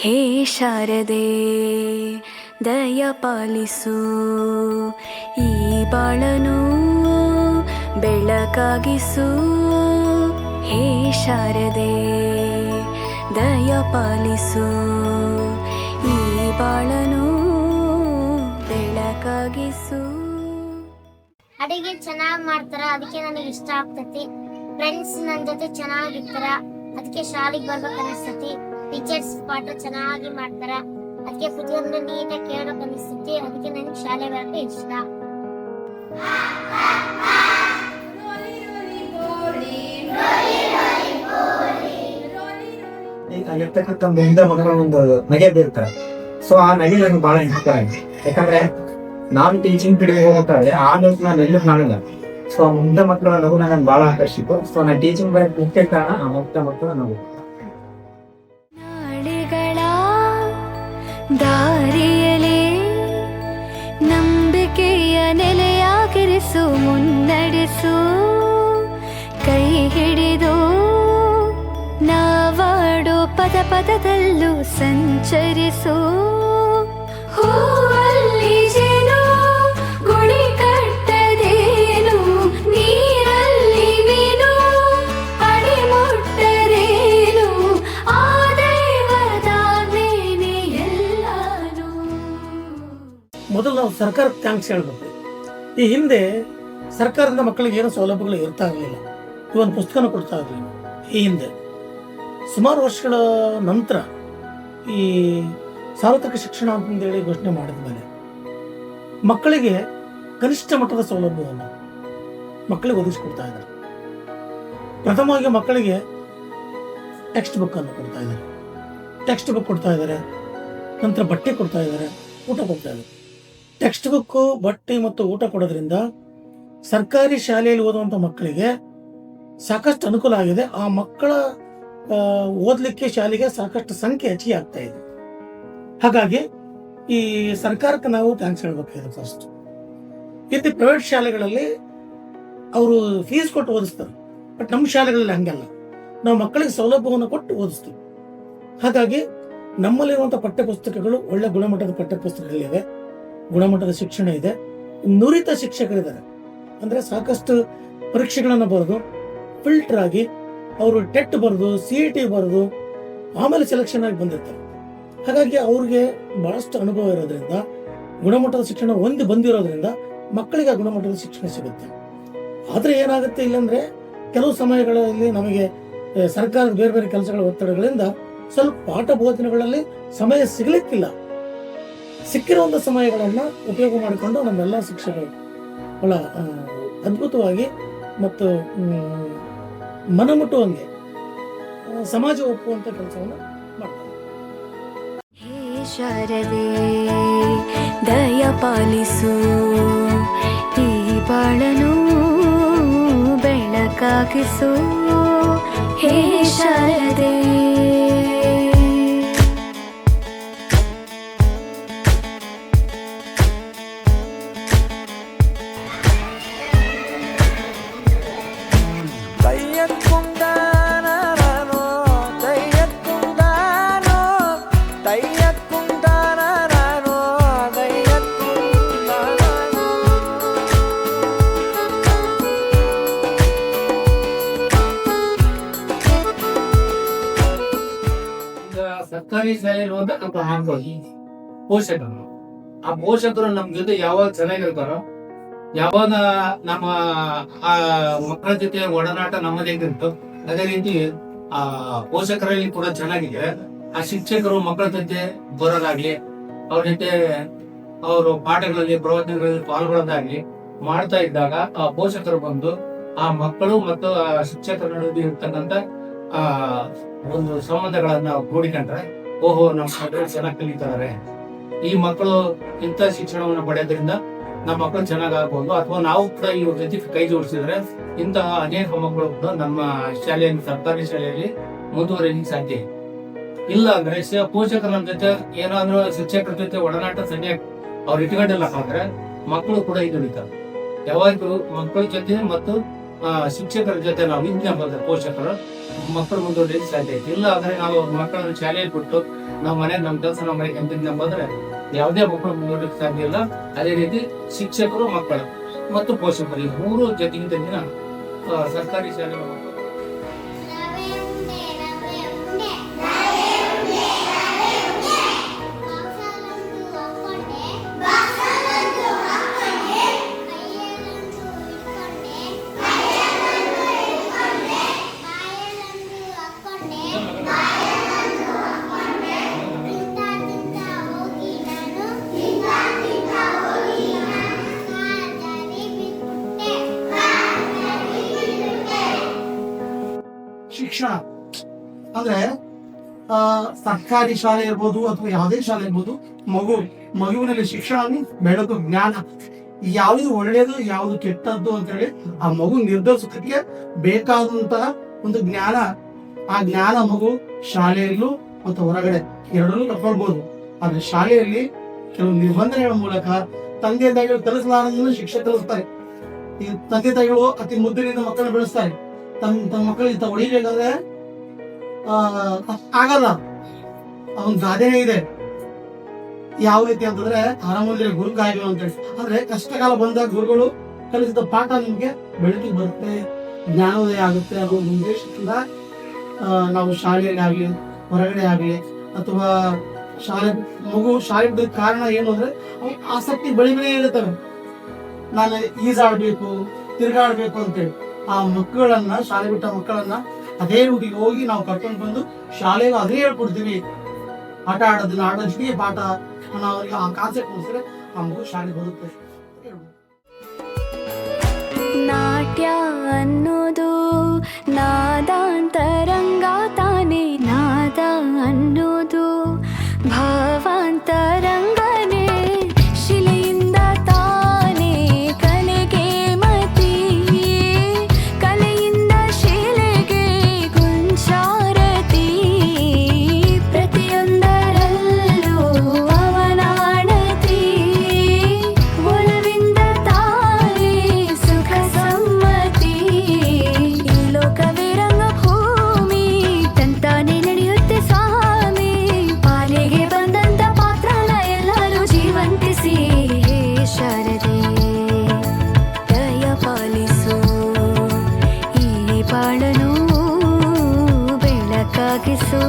ಹೇ ಶಾರದೆ ದಯ ಪಾಲಿಸು, ಈ ಬಾಳನು ಬೆಳಕಾಗಿಸು. ಹೇ ಶಾರದೆ ದಯ ಪಾಲಿಸು, ಈ ಬಾಳನು ಬೆಳಕಾಗಿಸು. ಅಡಿಗೆ ಚೆನ್ನಾಗಿ ಮಾಡ್ತಾರ, ಅದಕ್ಕೆ ನನಗೆ ಇಷ್ಟ ಆಗ್ತತಿ. ಫ್ರೆಂಡ್ಸ್ ನನ್ನ ಜೊತೆ ಚೆನ್ನಾಗಿರ್ತಾರ, ಅದಕ್ಕೆ ಶಾಲೆಗೆ ಬರ್ಬೇಕು ಅನಿಸ್ತತಿ. ಟೀಚರ್ಸ್ ಪಾಠ ಚೆನ್ನಾಗಿ ಮಾಡ್ತಾರ, ಅದಕ್ಕೆ ಪ್ರತಿಯೊಂದು ನೀಟಾಗಿ ಕೇಳಬೇಕು ಅನಿಸ್ತತಿ. ಅದಕ್ಕೆ ನನಗೆ ಶಾಲೆ ಬರೋಕೆ ಇಷ್ಟ. ಅಲ್ಲಿರ್ತಕ್ಕಂಥ ಮುಂದೆ ಮಕ್ಕಳ ಒಂದು ನಗೆ ಬೀರ್ತಾರೆ. ಸೊ ಆ ನಗೆ ನನಗೆ ಬಹಳ ಇಷ್ಟ ಆಯ್ತು. ಯಾಕಂದ್ರೆ ನಾನು ಟೀಚಿಂಗ್ ಪಿರಿಯಡ್ ಹೋಗ್ತಾರೆ ಆ ನಗು ನಾನು ಎಲ್ಲೂ ಕಾಣಲ್ಲ. ಸೊ ಮುಂದೆ ಮಕ್ಕಳ ನಗು ನನಗೆ ಬಹಳ ಆಕರ್ಷಿತು. ಸೊ ನಾನು ಟೀಚಿಂಗ್ ಬರೋಕ್ಕೆ ಮುಖ್ಯ ಕಾರಣ ಆ ಮಕ್ಕಳ ನಗು. ನಾಳೆಗಳ ದಾರಿಯಲೇ ನಂಬಿಕೆಯ ನೆಲೆಯಾಗಿರಿಸು, ಮುನ್ನಡೆಸು, ಕೈ ಹಿಡಿದು ನಾವಾಡೋ ಪದ ಪದದಲ್ಲೂ ಸಂಚರಿಸು. ಹೂವಲ್ಲಿ ಜೇನು ಗುಡಿ ಕಟ್ಟದೇನು, ನೀರಲ್ಲಿ ಮೀನು ಅಡಿ ಮುಟ್ಟರೇನು, ಆ ದೈವದಾಜ್ಞೆನೇ ಎಲ್ಲಾನು. ಮೊದಲು ನಾವು ಸರ್ಕಾರಕ್ಕೆ ಥ್ಯಾಂಕ್ಸ್ ಹೇಳ್ಬೇಕು. ಈ ಹಿಂದೆ ಸರ್ಕಾರದಿಂದ ಮಕ್ಕಳಿಗೆ ಏನೋ ಸೌಲಭ್ಯಗಳು ಇರ್ತಾ ಇರಲಿಲ್ಲ, ಈ ಒಂದು ಪುಸ್ತಕನೂ ಕೊಡ್ತಾ ಇರಲಿಲ್ಲ. ಈ ಹಿಂದೆ ಸುಮಾರು ವರ್ಷಗಳ ನಂತರ ಈ ಸಾರ್ವತ್ರಿಕ ಶಿಕ್ಷಣ ಅಂತಂದೇಳಿ ಘೋಷಣೆ ಮಾಡಿದ ಮೇಲೆ ಮಕ್ಕಳಿಗೆ ಕನಿಷ್ಠ ಮಟ್ಟದ ಸೌಲಭ್ಯವನ್ನು ಮಕ್ಕಳಿಗೆ ಒದಗಿಸ್ಕೊಡ್ತಾ ಇದ್ದಾರೆ. ಪ್ರಥಮವಾಗಿ ಮಕ್ಕಳಿಗೆ ಟೆಕ್ಸ್ಟ್ ಬುಕ್ ಅನ್ನು ಕೊಡ್ತಾ ಇದ್ದಾರೆ, ಟೆಕ್ಸ್ಟ್ ಬುಕ್ ಕೊಡ್ತಾ ಇದ್ದಾರೆ. ನಂತರ ಬಟ್ಟೆ ಕೊಡ್ತಾ ಇದ್ದಾರೆ, ಊಟ ಕೊಡ್ತಾ ಇದ್ದಾರೆ. ಟೆಕ್ಸ್ಟ್ ಬುಕ್ಕು, ಬಟ್ಟೆ ಮತ್ತು ಊಟ ಕೊಡೋದ್ರಿಂದ ಸರ್ಕಾರಿ ಶಾಲೆಯಲ್ಲಿ ಓದುವಂಥ ಮಕ್ಕಳಿಗೆ ಸಾಕಷ್ಟು ಅನುಕೂಲ ಆಗಿದೆ. ಆ ಮಕ್ಕಳ ಓದಲಿಕ್ಕೆ ಶಾಲೆಗೆ ಸಾಕಷ್ಟು ಸಂಖ್ಯೆ ಹೆಚ್ಚಿಗೆ ಆಗ್ತಾ ಇದೆ. ಹಾಗಾಗಿ ಈ ಸರ್ಕಾರಕ್ಕೆ ನಾವು ಥ್ಯಾಂಕ್ಸ್ ಹೇಳ್ಬೇಕಾಗಿದೆ. ಫಸ್ಟ್ ಇಲ್ಲಿ ಪ್ರೈವೇಟ್ ಶಾಲೆಗಳಲ್ಲಿ ಅವರು ಫೀಸ್ ಕೊಟ್ಟು ಓದಿಸ್ತಾರೆ, ಬಟ್ ನಮ್ಮ ಶಾಲೆಗಳಲ್ಲಿ ಹಂಗಲ್ಲ, ನಾವು ಮಕ್ಕಳಿಗೆ ಸೌಲಭ್ಯವನ್ನು ಕೊಟ್ಟು ಓದಿಸ್ತೀವಿ. ಹಾಗಾಗಿ ನಮ್ಮಲ್ಲಿರುವಂಥ ಪಠ್ಯಪುಸ್ತಕಗಳು ಒಳ್ಳೆ ಗುಣಮಟ್ಟದ ಪಠ್ಯಪುಸ್ತಕಗಳಿವೆ, ಗುಣಮಟ್ಟದ ಶಿಕ್ಷಣ ಇದೆ, ನುರಿತ ಶಿಕ್ಷಕರಿದ್ದಾರೆ. ಅಂದರೆ ಸಾಕಷ್ಟು ಪರೀಕ್ಷೆಗಳನ್ನು ಬರೆದು ಫಿಲ್ಟರ್ ಆಗಿ ಅವರು ಟೆಟ್ ಬರೆದು CET ಬರೆದು ಆಮೇಲೆ ಸೆಲೆಕ್ಷನ್ ಆಗಿ ಬಂದಿರ್ತಾರೆ. ಹಾಗಾಗಿ ಅವ್ರಿಗೆ ಬಹಳಷ್ಟು ಅನುಭವ ಇರೋದ್ರಿಂದ, ಗುಣಮಟ್ಟದ ಶಿಕ್ಷಣ ಬಂದಿರೋದ್ರಿಂದ ಮಕ್ಕಳಿಗೆ ಆ ಗುಣಮಟ್ಟದ ಶಿಕ್ಷಣ ಸಿಗುತ್ತೆ. ಆದರೆ ಏನಾಗುತ್ತೆ ಇಲ್ಲಂದ್ರೆ ಕೆಲವು ಸಮಯಗಳಲ್ಲಿ ನಮಗೆ ಸರ್ಕಾರದ ಬೇರೆ ಬೇರೆ ಕೆಲಸಗಳ ಒತ್ತಡಗಳಿಂದ ಸ್ವಲ್ಪ ಪಾಠ ಬೋಧನೆಗಳಲ್ಲಿ ಸಮಯ ಸಿಗಲಿಕ್ಕಿಲ್ಲ. ಸಿಕ್ಕಿರುವಂಥ ಸಮಯಗಳನ್ನು ಉಪಯೋಗ ಮಾಡಿಕೊಂಡು ನಮ್ಮೆಲ್ಲ ಶಿಕ್ಷಕರು ಬಹಳ ಅದ್ಭುತವಾಗಿ ಮತ್ತು ಮನಮುಟ್ಟುವಂಗೆ ಸಮಾಜ ಒಪ್ಪುವಂಥ ಕೆಲಸವನ್ನು ಮಾಡ್ತಾರೆ. ಹೇ ಶಾರದೆ ದಯ ಪಾಲಿಸು, ಈ ಬಾಳನು ಬೆಳಕಾಗಿಸು. ಹೇ ಶಾರದೆ ಸರ್ಕಾರಿ ಶಾಲೆಯಲ್ಲಿ ಓದಕ್ಕಂತ ಪೋಷಕರು, ಆ ಪೋಷಕರು ನಮ್ ಜೊತೆ ಯಾವಾಗ ಚೆನ್ನಾಗಿರ್ತಾರೋ, ಯಾವಾಗ ನಮ್ಮ ಆ ಮಕ್ಕಳ ಜೊತೆ ಒಡನಾಟ ನಮ್ಮದೇ ಇರ್ತು, ಅದೇ ರೀತಿ ಆ ಪೋಷಕರಲ್ಲಿ ಕೂಡ ಚೆನ್ನಾಗಿದೆ. ಆ ಶಿಕ್ಷಕರು ಮಕ್ಕಳ ಜೊತೆ ಬರೋದಾಗ್ಲಿ, ಅವ್ರ ಜೊತೆ ಅವರು ಪಾಠಗಳಲ್ಲಿ ಪ್ರವಚನಗಳಲ್ಲಿ ಪಾಲ್ಗೊಳ್ಳೋದಾಗ್ಲಿ ಮಾಡ್ತಾ ಇದ್ದಾಗ ಆ ಪೋಷಕರು ಬಂದು ಆ ಮಕ್ಕಳು ಮತ್ತು ಆ ಶಿಕ್ಷಕರ ನಡುವೆ ಇರ್ತಕ್ಕಂಥ ಆ ಒಂದು ಸಂಬಂಧಗಳನ್ನ ಕೂಡಿಕೊಂಡ್ರೆ, ಓಹೋ ನಮ್ಮ ಮಕ್ಕಳು ಚೆನ್ನಾಗಿ ಕಲಿತಾರೆ, ಈ ಮಕ್ಕಳು ಇಂಥ ಶಿಕ್ಷಣವನ್ನು ಪಡೆಯೋದ್ರಿಂದ ನಮ್ಮ ಮಕ್ಕಳು ಚೆನ್ನಾಗ್ ಆಗ್ಬೋದು, ಅಥವಾ ನಾವು ಕೂಡ ಇವ್ರ ಜೊತೆ ಕೈ ಜೋಡಿಸಿದ್ರೆ ಇಂತಹ ಅನೇಕ ಮಕ್ಕಳು ಕೂಡ ನಮ್ಮ ಶಾಲೆಯಲ್ಲಿ, ಸರ್ಕಾರಿ ಶಾಲೆಯಲ್ಲಿ ಮುಂದುವರಿಯಲಿಕ್ಕೆ ಸಾಧ್ಯ. ಇಲ್ಲ ಅಂದ್ರೆ ಪೋಷಕರ ನಮ್ಮ ಜೊತೆ ಏನಾದ್ರೂ ಶಿಕ್ಷಕರ ಜೊತೆ ಒಡನಾಟ ಸರಿಯಾಗಿ ಅವ್ರು ಇಟ್ಕೊಂಡಿಲ್ಲ ಅಂದ್ರೆ ಮಕ್ಕಳು ಕೂಡ ಇದುಳಿತಾರೆ. ಯಾವಾಗಲೂ ಮಕ್ಕಳ ಜೊತೆ ಮತ್ತು ಶಿಕ್ಷಕರ ಜೊತೆ ನಾವು ವಿಜ್ಞಾಪದ ಪೋಷಕರು ಮಕ್ಕಳು ಮುಂದುವರಿಯಲಿಕ್ಕೆ ಸಾಧ್ಯ ಐತಿ. ಇಲ್ಲ ಅಂದ್ರೆ ನಾವು ಮಕ್ಕಳನ್ನು ಶಾಲೆಯಲ್ಲಿ ಬಿಟ್ಟು ನಮ್ಮ ಮನೆ ನಮ್ಮ ಕೆಲಸ ನಮ್ಮ ಮನೆಗೆ ಅಂತಿದ್ದು ಬಂದ್ರೆ ಯಾವುದೇ ಮಕ್ಕಳು ಮುಂದೋಗ್ಲಿಕ್ಕೆ ಸಾಧ್ಯ ಇಲ್ಲ. ಅದೇ ರೀತಿ ಶಿಕ್ಷಕರು, ಮಕ್ಕಳು ಮತ್ತು ಪೋಷಕರು ಈ ಮೂರು ಜೊತೆಗಿಂತ ದಿನ ಸರ್ಕಾರಿ ಶಾಲೆಗಳ ಮಕ್ಕಳು ಶಿಕ್ಷಣ ಅಂದ್ರೆ ಸರ್ಕಾರಿ ಶಾಲೆ ಇರ್ಬೋದು ಅಥವಾ ಯಾವುದೇ ಶಾಲೆ ಇರ್ಬೋದು, ಮಗುವಿನಲ್ಲಿ ಶಿಕ್ಷಣ ಬೆಳೆದು ಜ್ಞಾನ ಯಾವುದು ಒಳ್ಳೆಯದು ಯಾವುದು ಕೆಟ್ಟದ್ದು ಅಂತ ಹೇಳಿ ಆ ಮಗು ನಿರ್ಧರಿಸೋದಕ್ಕೆ ಬೇಕಾದಂತಹ ಒಂದು ಜ್ಞಾನ, ಆ ಜ್ಞಾನ ಮಗು ಶಾಲೆಯಲ್ಲೂ ಮತ್ತು ಹೊರಗಡೆ ಎರಡನ್ನೂ ತಗೊಳ್ಬಹುದು. ಆದ್ರೆ ಶಾಲೆಯಲ್ಲಿ ಕೆಲವು ನಿಬಂಧನೆಗಳ ಮೂಲಕ ತಂದೆ ತಾಯಿಗಳು ಕಲಿಸಲಾರದನ್ನು ಶಿಕ್ಷಕ ಕಲಿಸ್ತಾರೆ. ಈ ತಂದೆ ತಾಯಿಗಳು ಅತಿ ಮುದ್ದಿನಿಂದ ಮಕ್ಕಳನ್ನ ಬೆಳೆಸ್ತಾರೆ. ತಮ್ಮ ಮಕ್ಕಳಿಗೆ ಹೊಡಿಬೇಕಾದ್ರೆ ಆಗಲ್ಲ. ಅವನ್ ಗಾದೆನೇ ಇದೆ, ಯಾವ ರೀತಿ ಅಂತಂದ್ರೆ ಆರಾಮಲ್ಲಿ ಗುರು ಗಾಯಗಳು ಅಂತ ಹೇಳಿ. ಆದ್ರೆ ಕಷ್ಟಕಾಲ ಬಂದಾಗ ಗುರುಗಳು ಕಲಿಸಿದ ಪಾಠ ನಿಮ್ಗೆ ಬೆಳಕಿಗೆ ಬರುತ್ತೆ, ಜ್ಞಾನೋದಯ ಆಗುತ್ತೆ ಅನ್ನೋ ಉದ್ದೇಶದಿಂದ ನಾವು ಶಾಲೆಯಲ್ಲಿ ಆಗ್ಲಿ ಹೊರಗಡೆ ಆಗ್ಲಿ ಅಥವಾ ಮಗು ಶಾಲೆ ಬಿಡೋದ್ ಕಾರಣ ಏನು ಅಂದ್ರೆ ಆಸಕ್ತಿ ಬೆಳಿಗ್ಗೆ ಇರುತ್ತವೆ. ನಾನು ಈಜಾಡ್ಬೇಕು, ತಿರ್ಗಾಡ್ಬೇಕು ಅಂತೇಳಿ ಆ ಮಕ್ಕಳನ್ನ, ಶಾಲೆ ಬಿಟ್ಟ ಮಕ್ಕಳನ್ನ ಅದೇ ರೂಟಿಗೆ ಹೋಗಿ ನಾವು ಕರ್ಕೊಂಡು ಬಂದು ಶಾಲೆಗೆ ಅದೇ ಹೇಳ್ಕೊಡ್ತೀವಿ. ಆಟ ಆಡೋದಕ್ಕೆ ಪಾಠ ಅವ್ರಿಗೆ ಆ ಕಾನ್ಸೆಪ್ಟ್ ಮುಗಿಸಿದ್ರೆ ಆ ಮಗು ಶಾಲೆಗೆ ಬರುತ್ತೆ. ನಾಟ್ಯ ಅನ್ನೋದು ನಾದಾಂತರಂಗ ತಾನೇ, ನಾದ ಅನ್ನೋದು ಭಾವಾಂತರಂಗನೇ, ಶಿಲೆಯಿಂದ ತಾನೇ ಕಲೆಗೆ ಮತಿ, ಕಲೆಯಿಂದ ಶಿಲೆಗೆ ಗುಂಚಾರತಿ, ಪ್ರತಿಯೊಂದರಲ್ಲೂ ಅವನಾಣತಿ, ಒಲವಿಂದ ತಾನೇ ಸುಖ ಸಮ್ಮತಿ, ಈ ಲೋಕವೇ ರಂಗಭೂಮಿ ತಂತಾನೆ ನಡೆಯುತ್ತೆ ಸ್ವಾಮಿ, ಪಾಲಿಗೆ ಬಂದಂತ ಪಾತ್ರನ ಎಲ್ಲರೂ ಜೀವಂತಿಸಿ, ಹೇ ಶಾರದೆ ದಯ ಪಾಲಿಸು, ಈ ಬಾಳನು ಬೆಳಕಾಗಿಸು.